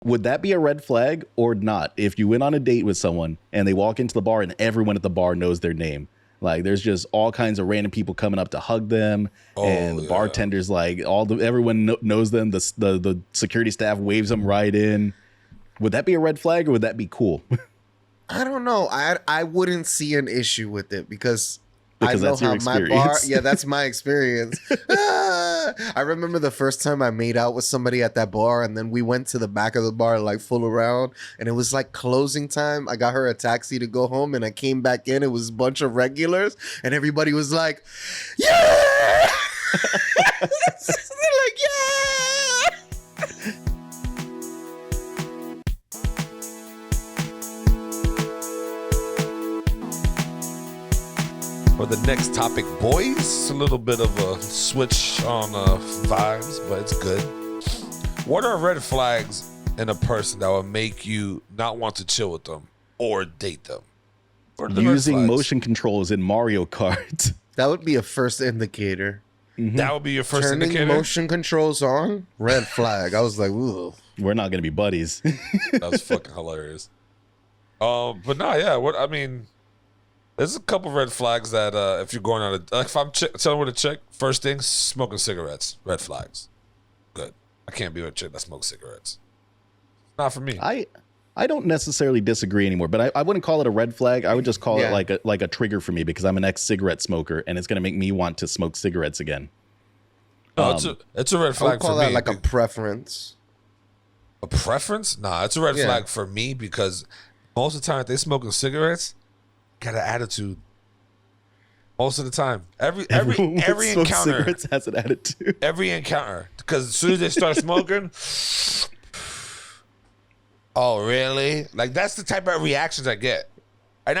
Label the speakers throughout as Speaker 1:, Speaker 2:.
Speaker 1: Would that be a red flag or not? If you went on a date with someone and they walk into the bar and everyone at the bar knows their name, like there's just all kinds of random people coming up to hug them, and the bartenders, like everyone knows them. The security staff waves them right in. Would that be a red flag or would that be cool?
Speaker 2: I don't know. I wouldn't see an issue with it because I know
Speaker 1: that's
Speaker 2: how my bar. Yeah, that's my experience. I remember the first time I made out with somebody at that bar, and then we went to the back of the bar, like fool around, and it was like closing time. I got her a taxi to go home, and I came back in. It was a bunch of regulars, and everybody was like, "Yeah!" They're like, "Yeah!"
Speaker 3: For the next topic, boys, it's a little bit of a switch on vibes, but it's good. What are red flags in a person that would make you not want to chill with them or date them?
Speaker 1: Using motion controls in Mario Kart.
Speaker 2: That would be a first indicator.
Speaker 3: Mm-hmm. That would be your first
Speaker 2: Turning
Speaker 3: indicator?
Speaker 2: motion controls on, red flag. I was like, ooh.
Speaker 1: We're not going to be buddies.
Speaker 3: That's fucking hilarious. But no, yeah, there's a couple red flags that if you're going on if I'm chilling with a chick, first thing, smoking cigarettes, red flags. Good. I can't be with a chick that smokes cigarettes. Not for me.
Speaker 1: I don't necessarily disagree anymore, but I wouldn't call it a red flag. I would just call it like a trigger for me because I'm an ex-cigarette smoker and it's going to make me want to smoke cigarettes again.
Speaker 3: No, it's a red flag for me.
Speaker 2: I would call that like a preference.
Speaker 3: A preference? Nah, it's a red flag for me because most of the time if they smoking cigarettes, got an attitude. Most of the time, every encounter
Speaker 1: cigarettes has an attitude.
Speaker 3: Every encounter, because as soon as they start smoking, oh really? Like that's the type of reactions I get, and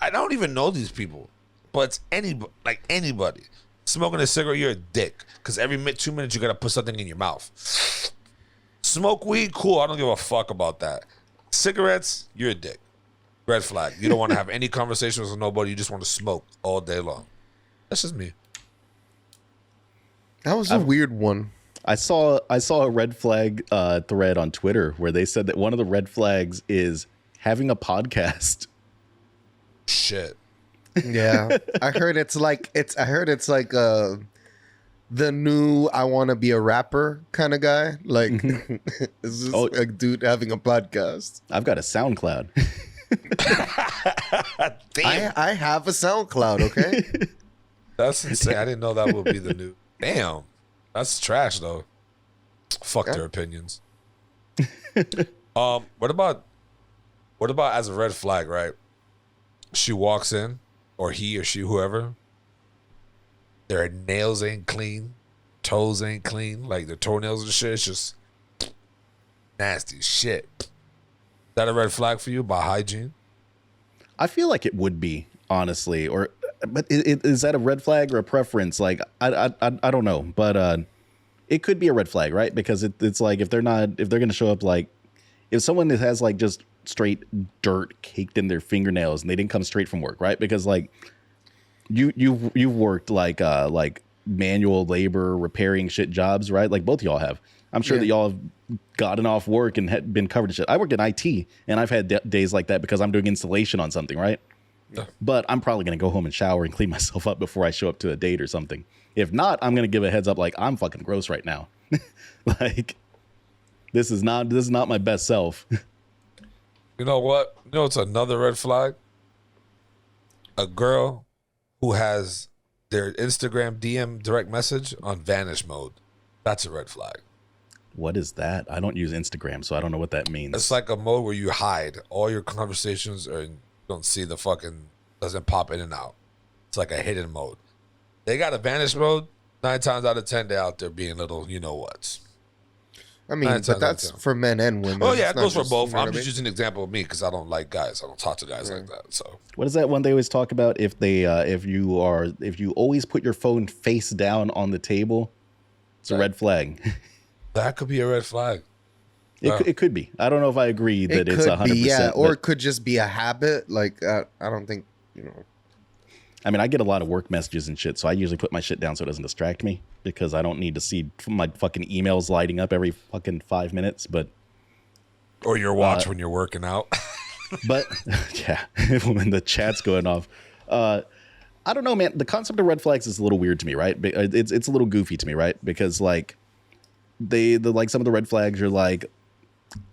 Speaker 3: I don't even know these people, but it's anybody smoking a cigarette, you're a dick. Because every 2 minutes you gotta put something in your mouth. Smoke weed, cool. I don't give a fuck about that. Cigarettes, you're a dick. Red flag. You don't want to have any conversations with nobody. You just want to smoke all day long. That's just me.
Speaker 2: That was a weird one.
Speaker 1: I saw a red flag thread on Twitter where they said that one of the red flags is having a podcast.
Speaker 3: Shit.
Speaker 2: Yeah, I heard it's like the new I want to be a rapper kind of guy. Like, it's just a dude having a podcast.
Speaker 1: I've got a SoundCloud.
Speaker 3: Damn.
Speaker 2: I have a SoundCloud, okay?
Speaker 3: That's insane. I didn't know that would be the new. Damn. That's trash, though. Fuck their opinions. What about as a red flag, right? She walks in, or he or she, whoever, their nails ain't clean, toes ain't clean, like their toenails and shit. It's just nasty shit. Is that a red flag for you about hygiene?
Speaker 1: I feel like it would be, honestly. But is that a red flag or a preference? Like, I don't know. But it could be a red flag, right? Because it's like if they're going to show up, like if someone has like just straight dirt caked in their fingernails and they didn't come straight from work, right? Because like you've worked like manual labor, repairing shit jobs, right? Like both of y'all have. I'm sure that y'all have gotten off work and had been covered in shit. I work in IT, and I've had days like that because I'm doing installation on something, right? Yeah. But I'm probably going to go home and shower and clean myself up before I show up to a date or something. If not, I'm going to give a heads up like, I'm fucking gross right now. Like, this is not my best self.
Speaker 3: You know what? You know it's another red flag? A girl who has their Instagram DM direct message on vanish mode. That's a red flag.
Speaker 1: What is that? I don't use Instagram, so I don't know what that means.
Speaker 3: It's like a mode where you hide all your conversations or you don't see the fucking, doesn't pop in and out. It's like a hidden mode. They got a vanish mode. 9 times out of 10, they're out there being little, you know what.
Speaker 2: I mean, but that's for men and women.
Speaker 3: Oh, yeah, it goes for both. I'm just using an example of me because I don't like guys. I don't talk to guys like that. So
Speaker 1: what is that one they always talk about? If you always put your phone face down on the table, it's a red flag.
Speaker 3: That could be a red flag.
Speaker 1: It could be. I don't know if I agree that it's 100%.
Speaker 2: Yeah, or it could just be a habit. Like, I don't think,
Speaker 1: I mean, I get a lot of work messages and shit, so I usually put my shit down so it doesn't distract me because I don't need to see my fucking emails lighting up every fucking 5 minutes. But
Speaker 3: Or your watch when you're working out.
Speaker 1: But yeah, when the chat's going off. I don't know, man. The concept of red flags is a little weird to me, right? It's a little goofy to me, right? Because like like some of the red flags are like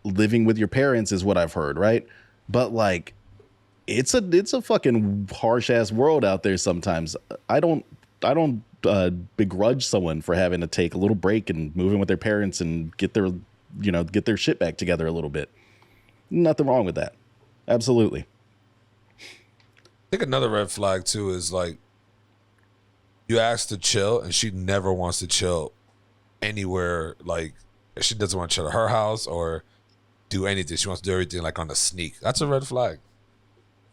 Speaker 1: living with your parents is what I've heard, right? But like it's a fucking harsh ass world out there sometimes. I don't begrudge someone for having to take a little break and move in with their parents and get their shit back together a little bit. Nothing wrong with that. Absolutely.
Speaker 3: I think another red flag too is like you ask to chill and she never wants to chill anywhere. Like she doesn't want to chill at her house or do anything. She wants to do everything like on a sneak. That's a red flag.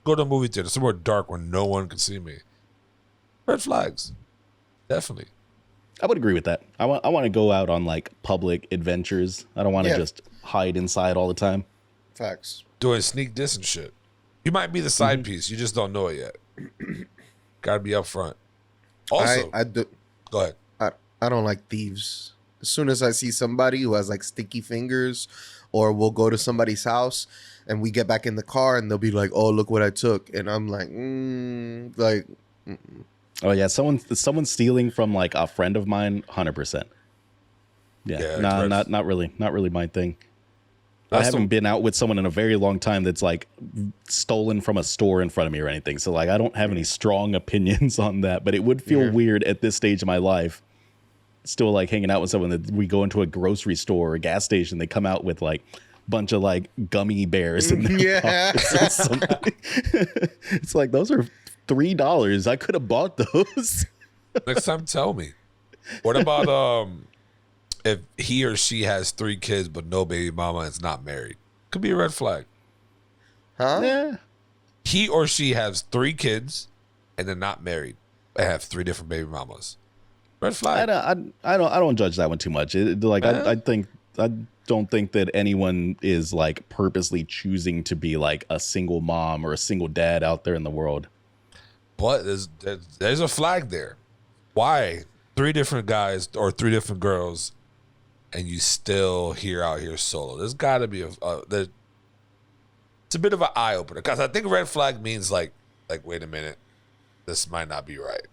Speaker 3: Go to a movie theater somewhere dark where no one can see me. Red flags, definitely.
Speaker 1: I would agree with that. I want to go out on like public adventures. I don't want to just hide inside all the time.
Speaker 2: Facts.
Speaker 3: Doing sneak diss and shit. You might be the side piece. You just don't know it yet. Gotta be up front. Also, go ahead.
Speaker 2: I don't like thieves. As soon as I see somebody who has like sticky fingers, or we'll go to somebody's house and we get back in the car and they'll be like, "Oh, look what I took," and I'm like,
Speaker 1: Oh yeah, someone stealing from like a friend of mine, 100%. Yeah, no, not really my thing. I haven't been out with someone in a very long time that's like stolen from a store in front of me or anything. So like I don't have any strong opinions on that, but it would feel weird at this stage of my life. Still like hanging out with someone that we go into a grocery store or a gas station, they come out with like a bunch of like gummy bears in their pockets or something. It's like those are $3. I could have bought those.
Speaker 3: Next time tell me. What about if he or she has 3 kids but no baby mama and is not married? Could be a red flag.
Speaker 2: huh?
Speaker 1: Yeah.
Speaker 3: He or she has 3 kids and they're not married. They have 3 different baby mamas. Red flag.
Speaker 1: I don't judge that one too much. I don't think that anyone is like purposely choosing to be like a single mom or a single dad out there in the world.
Speaker 3: But there's a flag there. Why 3 different guys or 3 different girls and you still out here solo? There's got to be it's a bit of an eye opener because I think red flag means like wait a minute, this might not be right.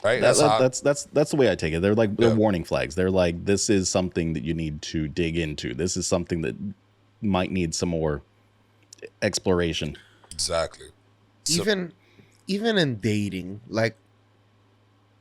Speaker 3: Right?
Speaker 1: That's the way I take it. They're like they're warning flags. They're like, this is something that you need to dig into. This is something that might need some more exploration.
Speaker 3: Exactly.
Speaker 2: Even in dating, like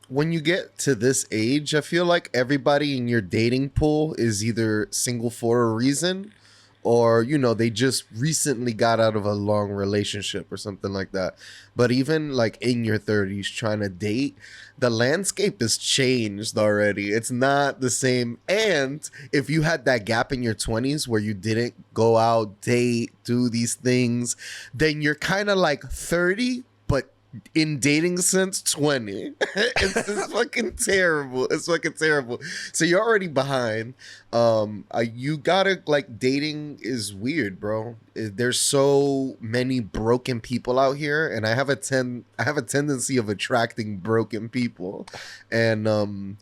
Speaker 2: when you get to this age, I feel like everybody in your dating pool is either single for a reason or, they just recently got out of a long relationship or something like that. But even like in your 30s trying to date, the landscape has changed already. It's not the same. And if you had that gap in your 20s where you didn't go out, date, do these things, then you're kind of like 30, but in dating since 20. It's fucking terrible. It's fucking terrible. So you're already behind. You gotta like, dating is weird, bro. There's so many broken people out here, and I have a tendency of attracting broken people, and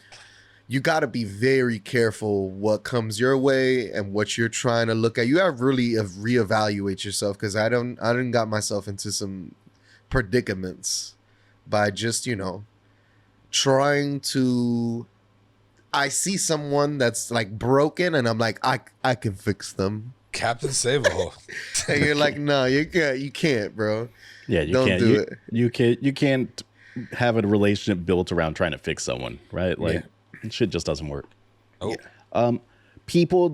Speaker 2: you got to be very careful what comes your way and what you're trying to look at. You have really reevaluate yourself, because I done got myself into some predicaments by just trying to. I see someone that's like broken and I'm like, I can fix them.
Speaker 3: Captain Save-A-Hole.
Speaker 2: And you're like, no, you can't, bro.
Speaker 1: Yeah, you
Speaker 2: Don't
Speaker 1: can't
Speaker 2: do it.
Speaker 1: You can't have a relationship built around trying to fix someone, right? Like shit just doesn't work.
Speaker 3: Oh.
Speaker 1: People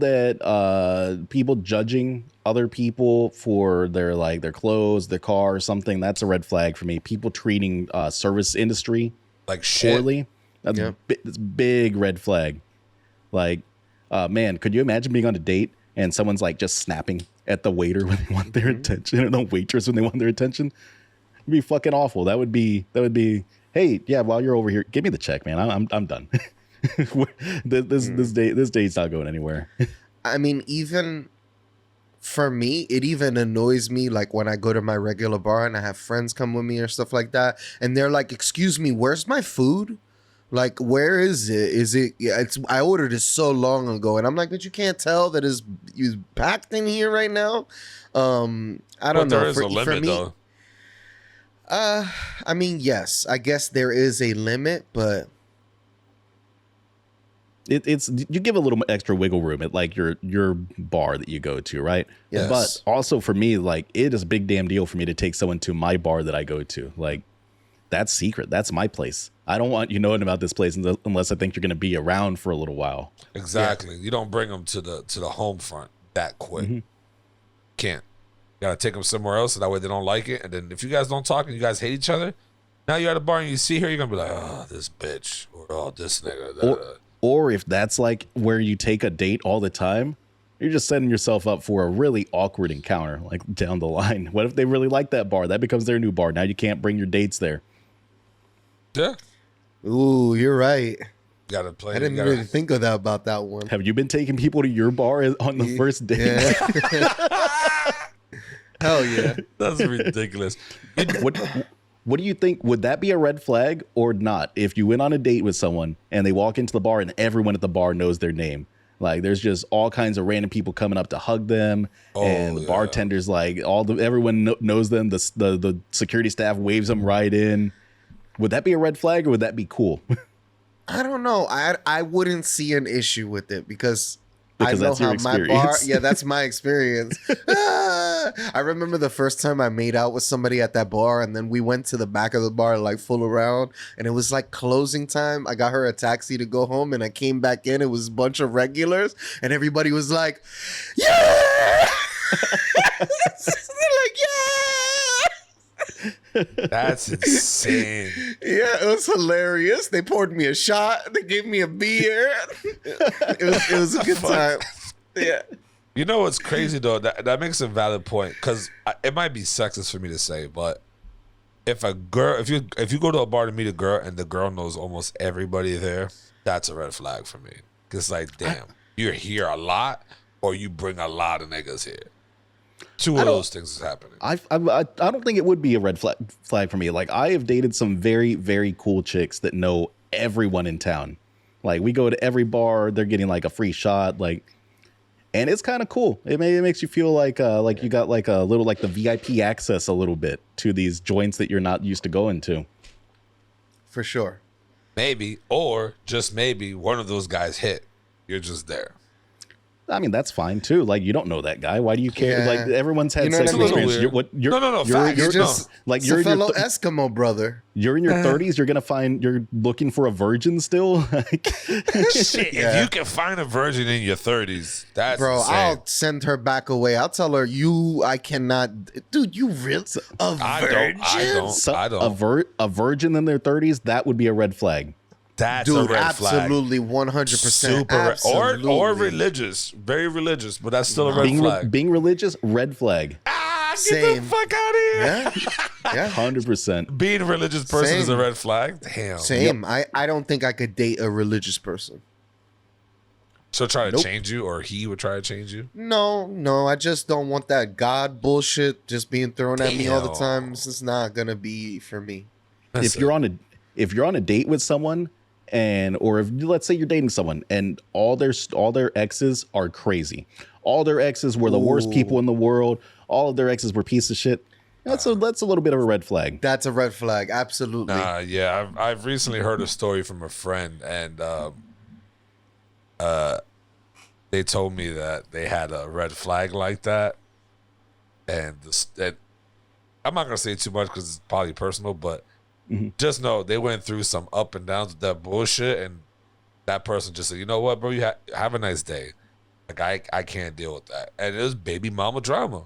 Speaker 1: judging other people for their clothes, their car, or something, that's a red flag for me. People treating service industry
Speaker 3: like shit.
Speaker 1: poorly, that's a big red flag. Like, man, could you imagine being on a date and someone's like just snapping at the waiter when they want their attention, or the waitress when they want their attention? It'd be fucking awful. That would be, hey, yeah, while you're over here, give me the check, man. I'm done. This date's not going anywhere.
Speaker 2: I mean, even for me, it even annoys me, like when I go to my regular bar and I have friends come with me or stuff like that, and they're like, "Excuse me, where's my food?" Like, where is it? Is it? Yeah, it's. I ordered it so long ago, and I'm like, but you can't tell that it's packed in here right now. I don't
Speaker 3: But
Speaker 2: know.
Speaker 3: there is a
Speaker 2: for
Speaker 3: limit,
Speaker 2: me,
Speaker 3: though.
Speaker 2: I mean, yes, I guess there is a limit, but
Speaker 1: It's you give a little extra wiggle room at like your bar that you go to, right?
Speaker 2: Yes.
Speaker 1: But also for me, like it is a big damn deal for me to take someone to my bar that I go to. Like that's secret. That's my place. I don't want you knowing about this place unless I think you're going to be around for a little while.
Speaker 3: Exactly. You don't bring them to the home front that quick.
Speaker 1: Mm-hmm.
Speaker 3: Can't. You gotta take them somewhere else, so that way they don't like it. And then if you guys don't talk and you guys hate each other, now you're at a bar and you see her, you're gonna be like, oh, this bitch, or oh, this nigga.
Speaker 1: Or if that's like where you take a date all the time, you're just setting yourself up for a really awkward encounter, like down the line. What if they really like that bar? That becomes their new bar. Now you can't bring your dates there.
Speaker 3: Yeah.
Speaker 2: ooh, you're right.
Speaker 3: Gotta play.
Speaker 2: I didn't really think of that about that one.
Speaker 1: Have you been taking people to your bar on the first date?
Speaker 2: Yeah. Hell yeah.
Speaker 3: That's ridiculous.
Speaker 1: What do you think? Would that be a red flag or not? If you went on a date with someone and they walk into the bar and everyone at the bar knows their name, like there's just all kinds of random people coming up to hug them, and the bartenders like everyone knows them. The security staff waves them right in. Would that be a red flag or would that be cool?
Speaker 2: I don't know. I wouldn't see an issue with it because I know
Speaker 1: that's your
Speaker 2: how my bar.
Speaker 1: experience.
Speaker 2: Yeah, that's my experience. I remember the first time I made out with somebody at that bar, and then we went to the back of the bar, like fool around, and it was like closing time. I got her a taxi to go home, and I came back in. It was a bunch of regulars, and everybody was like, "Yeah!" They're like, "Yeah!"
Speaker 3: That's insane.
Speaker 2: Yeah, it was hilarious. They poured me a shot. They gave me a beer. It was a good time. Yeah.
Speaker 3: You know what's crazy though? That makes a valid point, because it might be sexist for me to say, but if a girl, if you go to a bar to meet a girl and the girl knows almost everybody there, that's a red flag for me. Cause like, damn, you're here a lot, or you bring a lot of niggas here. Two of those things is happening.
Speaker 1: I don't think it would be a red flag for me. Like I have dated some very, very cool chicks that know everyone in town. Like we go to every bar, they're getting like a free shot, like, and it's kind of cool. It makes you feel like you got like a little like the VIP access a little bit to these joints that you're not used to going to.
Speaker 2: For sure.
Speaker 3: Maybe, or just maybe one of those guys hit. You're just there.
Speaker 1: I mean, that's fine too. Like, you don't know that guy. Why do you care?
Speaker 2: Yeah.
Speaker 1: Like, everyone's had
Speaker 2: You know
Speaker 1: sex
Speaker 2: what I mean?
Speaker 1: experience.
Speaker 3: No,
Speaker 1: You're
Speaker 3: facts.
Speaker 2: Just
Speaker 1: like
Speaker 2: it's
Speaker 1: you're
Speaker 2: a
Speaker 1: in your
Speaker 2: fellow Eskimo brother.
Speaker 1: you're in your 30s. You're gonna find you're looking for a virgin still. Like,
Speaker 3: Shit,
Speaker 2: Yeah.
Speaker 3: if you can find a virgin in your 30s, that's
Speaker 2: Bro,
Speaker 3: insane.
Speaker 2: I'll send her back away. I'll tell her I cannot. Dude, you really a virgin?
Speaker 3: I don't.
Speaker 1: a virgin in their 30s. That would be a red flag.
Speaker 3: That's
Speaker 2: Dude,
Speaker 3: a red flag.
Speaker 2: absolutely 100%.
Speaker 3: Super or religious, very religious, but that's still a red flag.
Speaker 1: Being religious, red flag.
Speaker 3: Get
Speaker 2: Same.
Speaker 3: the fuck out of here.
Speaker 2: Yeah. Yeah.
Speaker 1: 100%.
Speaker 3: Being a religious person is a
Speaker 2: Same.
Speaker 3: red flag. Damn.
Speaker 2: Same. I don't think I could date a religious person.
Speaker 3: So try to
Speaker 1: Nope.
Speaker 3: change you, or he would try to change you.
Speaker 2: No, I just don't want that God bullshit just being thrown at me all the
Speaker 3: Damn.
Speaker 2: time. This is not gonna be for me.
Speaker 1: If you're on a date with someone, or if let's say you're dating someone and all their exes are crazy, all their exes were the worst people in the world, all of their exes were pieces of shit. That's a little bit of a red flag.
Speaker 2: That's a red flag. Absolutely.
Speaker 3: Yeah, I've recently heard a story from a friend, and they told me that they had a red flag like that, and I'm not gonna say too much because it's probably personal, but just know they went through some up and downs with that bullshit, and that person just said, "You know what, bro? You have a nice day." Like I can't deal with that, and it was baby mama drama.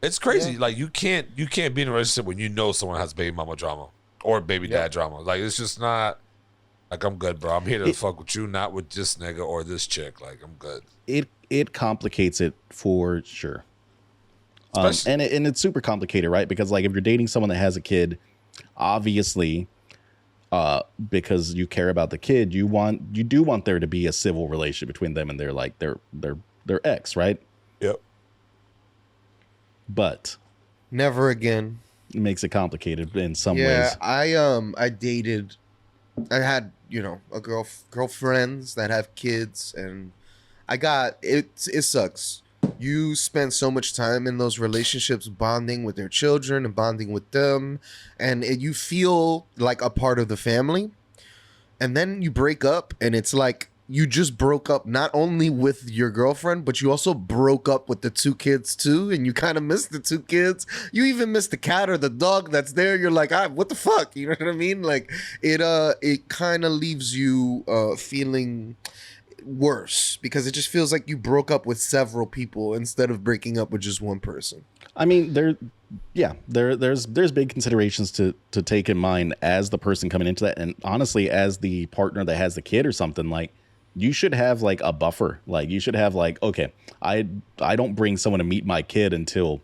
Speaker 3: It's crazy.
Speaker 2: Yeah.
Speaker 3: Like you can't be in a relationship when you know someone has baby mama drama or baby dad drama. Like it's just not. Like I'm good, bro. I'm here to fuck with you, not with this nigga or this chick. Like I'm good.
Speaker 1: It complicates it for sure.
Speaker 3: Especially-
Speaker 1: And it's super complicated, right? Because like if you're dating someone that has a kid, obviously, because you care about the kid, you do want there to be a civil relationship between them and their ex, right?
Speaker 3: Yep.
Speaker 1: But
Speaker 2: Never again.
Speaker 1: it makes it complicated in some
Speaker 2: Yeah,
Speaker 1: ways.
Speaker 2: I dated. I had a girlfriends that have kids, and it sucks. You spend so much time in those relationships bonding with their children and bonding with them, and you feel like a part of the family. And then you break up, and it's like you just broke up not only with your girlfriend, but you also broke up with the two kids too, and you kind of miss the two kids. You even miss the cat or the dog that's there. You're like, what the fuck? You know what I mean? Like it kind of leaves you feeling worse because it just feels like you broke up with several people instead of breaking up with just one person.
Speaker 1: I mean, there's big considerations to take in mind as the person coming into that, and honestly, as the partner that has the kid or something, like you should have like a buffer. Like you should have like, okay, I don't bring someone to meet my kid until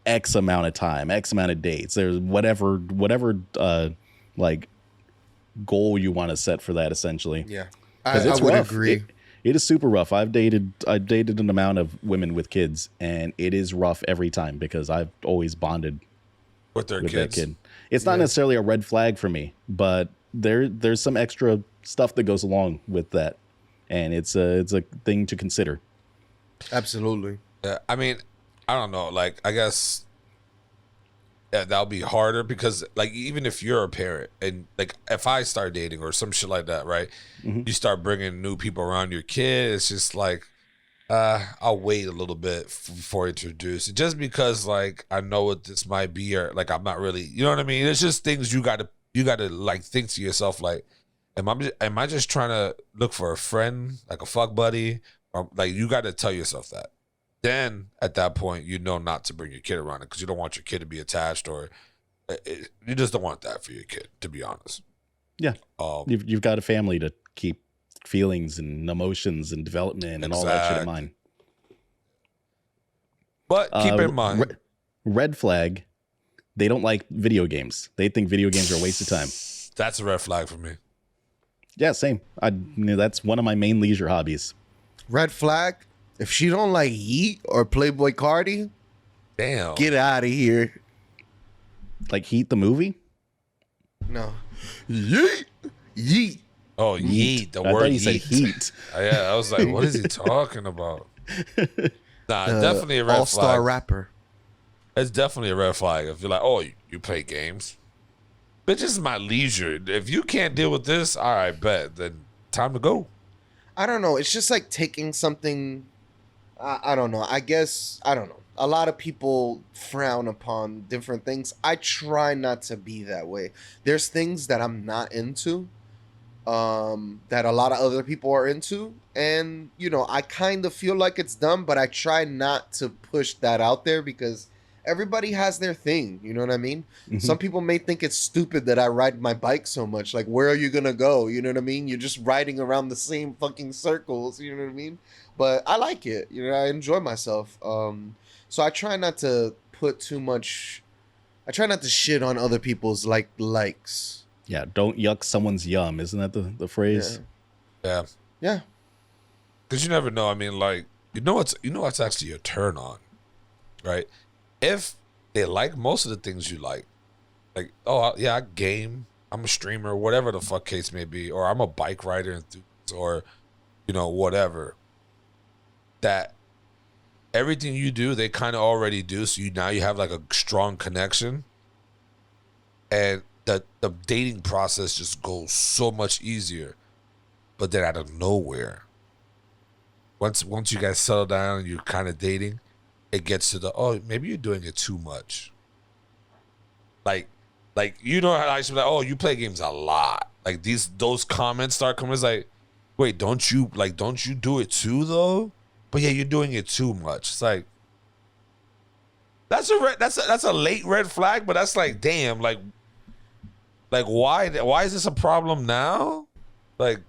Speaker 1: X amount of time, X amount of dates. There's whatever like goal you want to set for that, essentially.
Speaker 2: Yeah,
Speaker 1: 'Cause
Speaker 2: I would
Speaker 1: rough.
Speaker 2: agree.
Speaker 1: It is super rough. I've dated an amount of women with kids, and it is rough every time because I've always bonded
Speaker 3: with their
Speaker 1: with
Speaker 3: kids.
Speaker 1: that kid. It's not necessarily a red flag for me, but there's some extra stuff that goes along with that, and it's a thing to consider.
Speaker 2: Absolutely.
Speaker 3: Yeah, I mean, I don't know. Like, I guess that'll be harder because, like, even if you're a parent and, like, if I start dating or some shit like that, right?
Speaker 1: Mm-hmm.
Speaker 3: You start bringing new people around your kid. It's just like, I'll wait a little bit before I introduce it, just because, like, I know what this might be, or like I'm not really, you know what I mean? It's just things you gotta like think to yourself, like, am I just trying to look for a friend, like a fuck buddy, or like you got to tell yourself that. Then at that point, you know not to bring your kid around it because you don't want your kid to be attached, or you just don't want that for your kid, to be honest.
Speaker 1: Yeah, you've got a family to keep feelings and emotions and development and all that shit in mind.
Speaker 3: But keep in mind,
Speaker 1: red flag, they don't like video games. They think video games are a waste of time.
Speaker 3: That's a red flag for me.
Speaker 1: Yeah, same. That's one of my main leisure hobbies.
Speaker 2: Red flag. If she don't like Yeet or Playboy Cardi,
Speaker 3: damn,
Speaker 2: get out of here.
Speaker 1: Like Heat the movie?
Speaker 2: No. Yeet. Yeet.
Speaker 3: Oh, yeet. The
Speaker 1: I
Speaker 3: word
Speaker 1: thought you
Speaker 3: yeet.
Speaker 1: said heat.
Speaker 3: Yeah, I was like, what is he talking about? Nah, definitely a red
Speaker 2: all-star
Speaker 3: flag.
Speaker 2: rapper.
Speaker 3: It's definitely a red flag. If you're like, oh, you play games. Bitch, this is my leisure. If you can't deal with this, all right, bet. Then time to go.
Speaker 2: I don't know. It's just like taking something. I don't know. I guess, I don't know. A lot of people frown upon different things. I try not to be that way. There's things that I'm not into that a lot of other people are into. And, I kind of feel like it's dumb, but I try not to push that out there because everybody has their thing. You know what I mean?
Speaker 1: Mm-hmm.
Speaker 2: Some people may think it's stupid that I ride my bike so much. Like, where are you going to go? You know what I mean? You're just riding around the same fucking circles. You know what I mean? But I like it. I enjoy myself. So I try not to put too much. I try not to shit on other people's likes.
Speaker 1: Yeah, don't yuck someone's yum. Isn't that the phrase?
Speaker 3: Yeah.
Speaker 2: Yeah.
Speaker 3: Because you never know. I mean, like, what's actually a turn on, right? If they like most of the things you like, oh yeah, I game, I'm a streamer, whatever the fuck case may be, or I'm a bike rider enthusiast, or whatever. That everything you do, they kind of already do. So now you have like a strong connection, and the dating process just goes so much easier. But then out of nowhere, once you guys settle down and you're kind of dating, it gets to maybe you're doing it too much. Like how I should be like, oh, you play games a lot. Like those comments start coming. It's like, wait, don't you do it too though? But yeah, you're doing it too much. It's like that's a late red flag, but that's like, damn, like why is this a problem now? Like,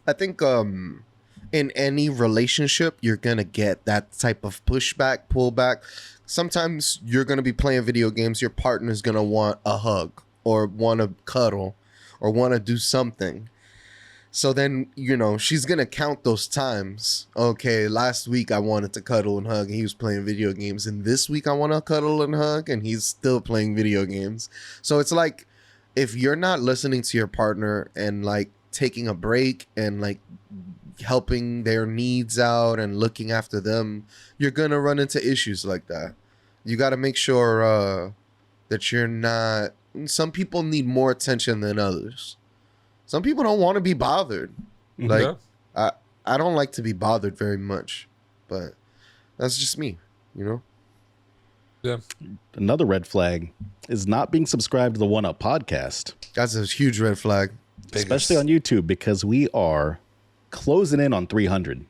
Speaker 2: I think in any relationship, you're going to get that type of pushback, pullback. Sometimes you're going to be playing video games. Your partner's going to want a hug or want to cuddle or want to do something. So then, she's going to count those times. Okay, last week I wanted to cuddle and hug and he was playing video games. And this week I want to cuddle and hug and he's still playing video games. So it's like, if you're not listening to your partner and like taking a break and like helping their needs out and looking after them, you're gonna run into issues like that. You got to make sure that you're not. Some people need more attention than others. Some people don't want to be bothered. Like I don't like to be bothered very much, but that's just me, you know.
Speaker 3: Yeah.
Speaker 1: Another red flag is not being subscribed to the One Up podcast.
Speaker 2: That's a huge red flag.
Speaker 1: Especially on YouTube, because we are closing in on 300.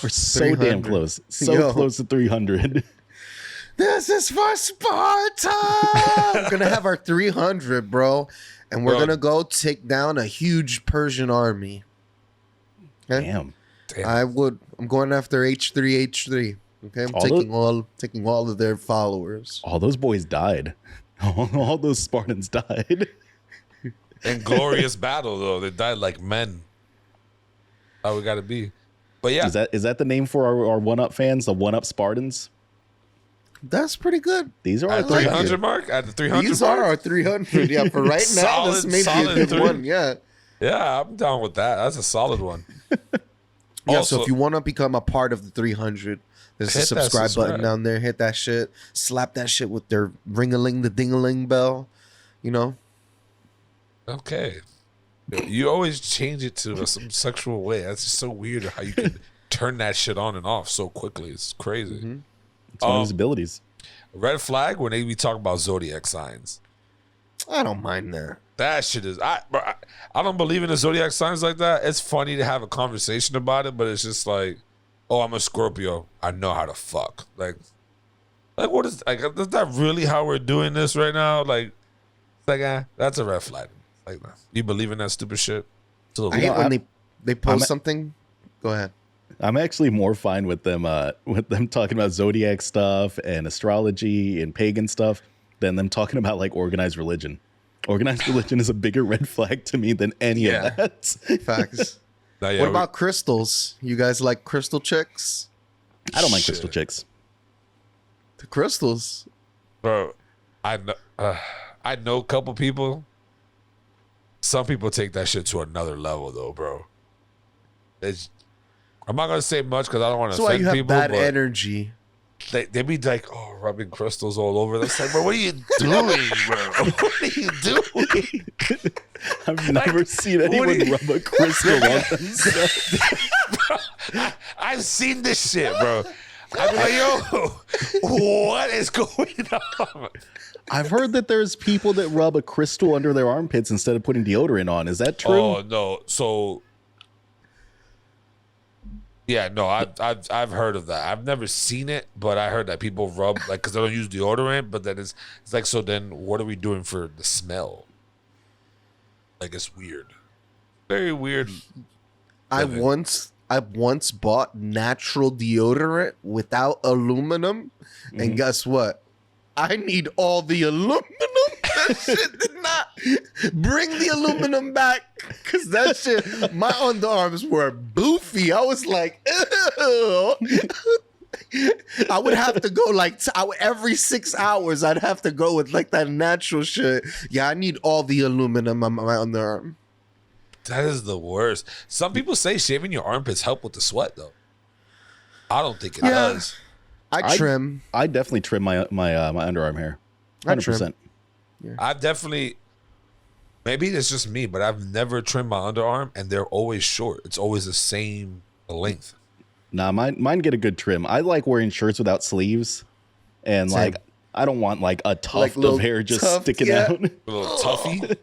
Speaker 1: We're so damn close. So close to 300.
Speaker 2: This is for Sparta. We're going to have our 300, bro. And we're going to go take down a huge Persian army. Okay?
Speaker 1: Damn.
Speaker 2: I'm going after H3. Okay? I'm taking all of their followers.
Speaker 1: All those boys died. All those Spartans died.
Speaker 3: In glorious battle, though. They died like men. How we got to be. But yeah.
Speaker 1: Is that the name for our One Up fans? The One Up Spartans?
Speaker 2: That's pretty good.
Speaker 1: These are
Speaker 3: at
Speaker 1: our
Speaker 3: 300 mark? At the 300
Speaker 2: These
Speaker 3: mark?
Speaker 2: are our 300. Yeah, for right now, this may be a good one. Yeah.
Speaker 3: Yeah, I'm down with that. That's a solid one.
Speaker 2: Yeah,
Speaker 3: Also,
Speaker 2: so if you want to become a part of the 300, there's a subscribe button down there. Hit that shit. Slap that shit with their ring-a-ling, the ding-a-ling bell. You know?
Speaker 3: Okay. You always change it to some sexual way. That's just so weird how you can turn that shit on and off so quickly. It's crazy.
Speaker 2: Mm-hmm.
Speaker 1: It's one of his abilities.
Speaker 3: Red flag when they be talking about zodiac signs.
Speaker 2: I don't mind that.
Speaker 3: That shit is I don't believe in the zodiac signs like that. It's funny to have a conversation about it, but it's just like, oh, I'm a Scorpio. I know how to fuck. Like what is like? Is that really how we're doing this right now? Like, it's like that's a red flag. Like, you believe in that stupid shit?
Speaker 2: I hate when they post something. Go ahead.
Speaker 1: I'm actually more fine with them talking about zodiac stuff and astrology and pagan stuff than them talking about like organized religion. Organized religion is a bigger red flag to me than any of that.
Speaker 2: Facts. What about crystals? You guys like crystal chicks?
Speaker 1: I don't mind crystal chicks.
Speaker 2: The crystals,
Speaker 3: bro. I know a couple people. Some people take that shit to another level, though, bro. I'm not gonna say much because I don't want to offend people.
Speaker 2: Bad energy.
Speaker 3: They be like, oh, rubbing crystals all over. It's like, bro, what are you doing, bro? What are you doing?
Speaker 1: I've never seen anyone rub a crystal on themselves.
Speaker 3: I've seen this shit, bro. I'm like, yo, what is going on?
Speaker 1: I've heard that there's people that rub a crystal under their armpits instead of putting deodorant on. Is that true?
Speaker 3: Oh no. So yeah, no, I've heard of that. I've never seen it, but I heard that people rub like because they don't use deodorant. But then it's like, so then what are we doing for the smell? Like it's weird, very weird.
Speaker 2: I once bought natural deodorant without aluminum, and guess what? I need all the aluminum. That shit did not bring the aluminum back because that shit, my underarms were boofy. I was like, ew. I would have to go like every 6 hours. I'd have to go with like that natural shit. Yeah, I need all the aluminum on my underarm.
Speaker 3: That is the worst. Some people say shaving your armpits help with the sweat, though. I don't think it does.
Speaker 2: I trim.
Speaker 1: I definitely trim my underarm hair. 100%.
Speaker 2: Yeah.
Speaker 3: I've definitely, maybe it's just me, but I've never trimmed my underarm, and they're always short. It's always the same length.
Speaker 1: Nah, mine get a good trim. I like wearing shirts without sleeves, and
Speaker 2: Same.
Speaker 1: like I don't want like a tuft of hair just sticking out.
Speaker 3: A little tuffy.